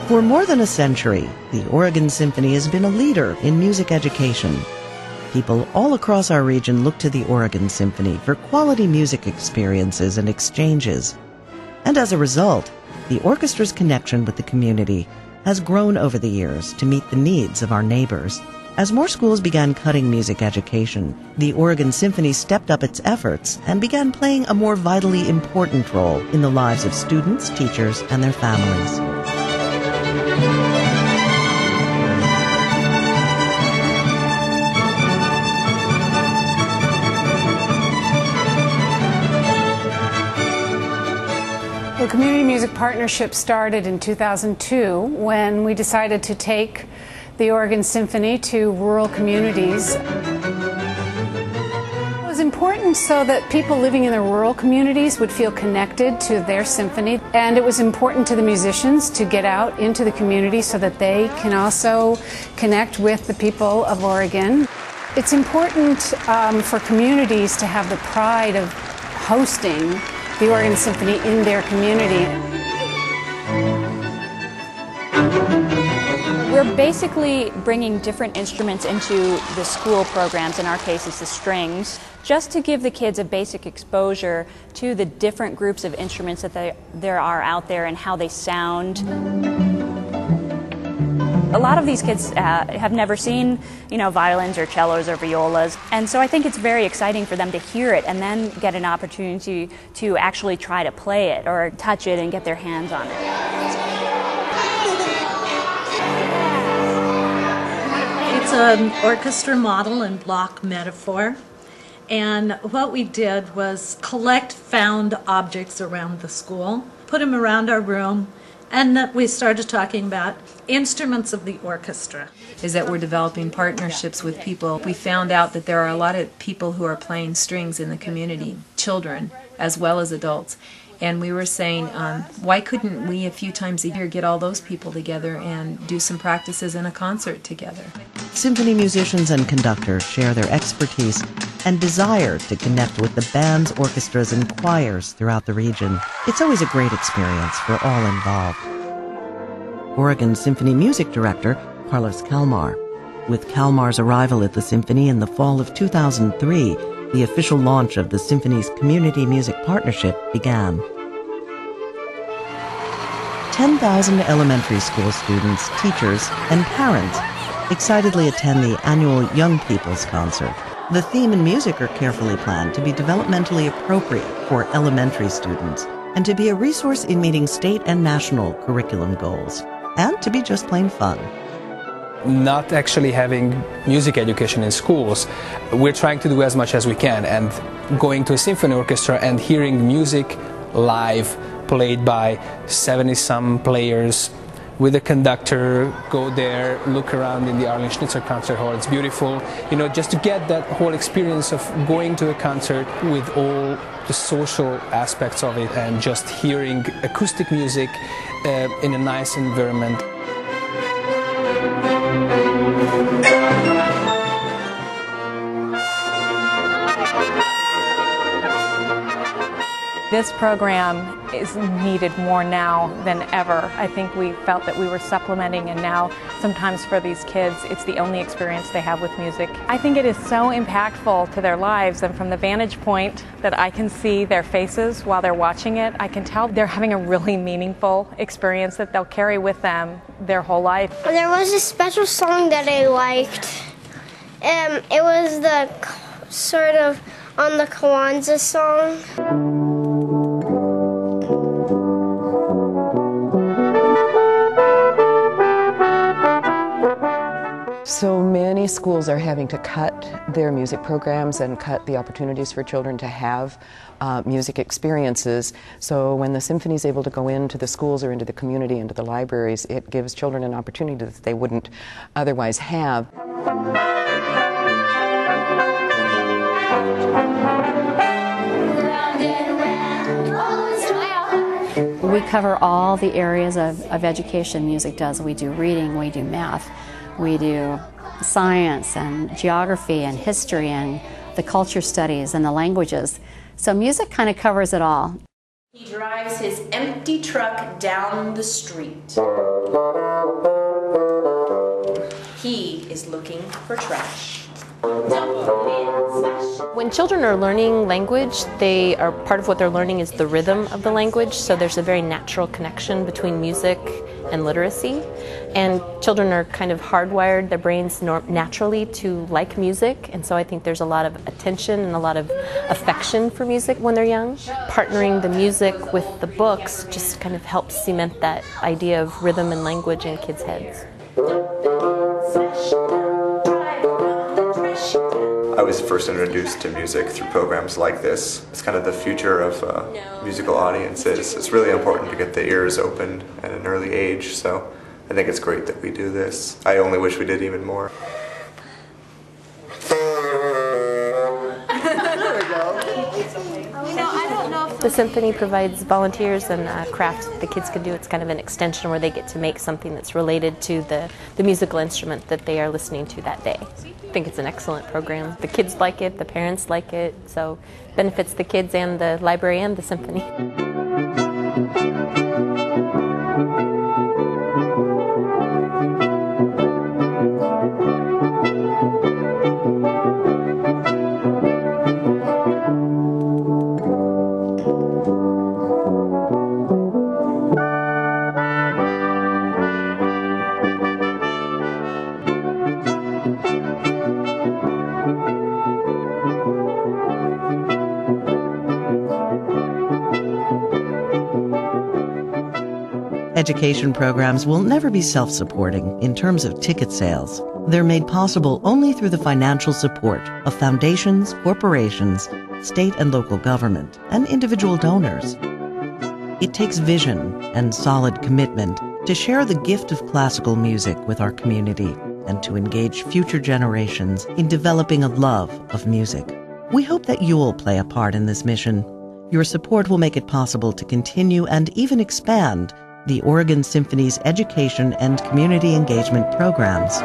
For more than a century, the Oregon Symphony has been a leader in music education. People all across our region look to the Oregon Symphony for quality music experiences and exchanges. And as a result, the orchestra's connection with the community has grown over the years to meet the needs of our neighbors. As more schools began cutting music education, the Oregon Symphony stepped up its efforts and began playing a more vitally important role in the lives of students, teachers, and their families. The Community Music Partnership started in 2002 when we decided to take the Oregon Symphony to rural communities. It was important so that people living in the rural communities would feel connected to their symphony, and it was important to the musicians to get out into the community so that they can also connect with the people of Oregon. It's important for communities to have the pride of hosting the Oregon Symphony in their community. We're basically bringing different instruments into the school programs, in our case it's the strings, just to give the kids a basic exposure to the different groups of instruments that there are out there and how they sound. A lot of these kids have never seen, violins or cellos or violas, and so I think it's very exciting for them to hear it and then get an opportunity to actually try to play it or touch it and get their hands on it. It's an orchestra model and block metaphor, and what we did was collect found objects around the school, put them around our room, and we started talking about instruments of the orchestra. Is that we're developing partnerships with people. We found out that there are a lot of people who are playing strings in the community, children as well as adults. And we were saying, why couldn't we a few times a year get all those people together and do some practices in a concert together? Symphony musicians and conductors share their expertise and desire to connect with the bands, orchestras, and choirs throughout the region. It's always a great experience for all involved. Oregon Symphony Music Director Carlos Kalmar. With Kalmar's arrival at the Symphony in the fall of 2003, the official launch of the Symphony's Community Music Partnership began. 10,000 elementary school students, teachers, and parents excitedly attend the annual Young People's Concert. The theme and music are carefully planned to be developmentally appropriate for elementary students and to be a resource in meeting state and national curriculum goals, and to be just plain fun. Not actually having music education in schools, we're trying to do as much as we can, and going to a symphony orchestra and hearing music live played by 70-some players with a conductor, go there, look around in the Arlene Schnitzer Concert Hall. It's beautiful, just to get that whole experience of going to a concert with all the social aspects of it and just hearing acoustic music in a nice environment. This program is needed more now than ever. I think we felt that we were supplementing, and now sometimes for these kids it's the only experience they have with music. I think it is so impactful to their lives, and from the vantage point that I can see their faces while they're watching it, I can tell they're having a really meaningful experience that they'll carry with them their whole life. There was a special song that I liked. It was the sort of on the Kwanzaa song. So many schools are having to cut their music programs and cut the opportunities for children to have music experiences. So when the symphony is able to go into the schools or into the community, into the libraries, it gives children an opportunity that they wouldn't otherwise have. We cover all the areas of education music does. We do reading, we do math, we do science and geography and history and the culture studies and the languages. So music kind of covers it all. He drives his empty truck down the street. He is looking for trash. When children are learning language, part of what they're learning is the rhythm of the language, so there's a very natural connection between music and literacy. And children are kind of hardwired, their brains naturally to like music, and so I think there's a lot of attention and a lot of affection for music when they're young. Partnering the music with the books just kind of helps cement that idea of rhythm and language in kids' heads. I was first introduced to music through programs like this. It's kind of the future of musical audiences. It's really important to get the ears open at an early age, so I think it's great that we do this. I only wish we did even more. The symphony provides volunteers and crafts the kids can do. It's kind of an extension where they get to make something that's related to the musical instrument that they are listening to that day. I think it's an excellent program. The kids like it, the parents like it, so it benefits the kids and the library and the symphony. Education programs will never be self-supporting in terms of ticket sales. They're made possible only through the financial support of foundations, corporations, state and local government, and individual donors. It takes vision and solid commitment to share the gift of classical music with our community and to engage future generations in developing a love of music. We hope that you'll play a part in this mission. Your support will make it possible to continue and even expand the Oregon Symphony's education and community engagement programs.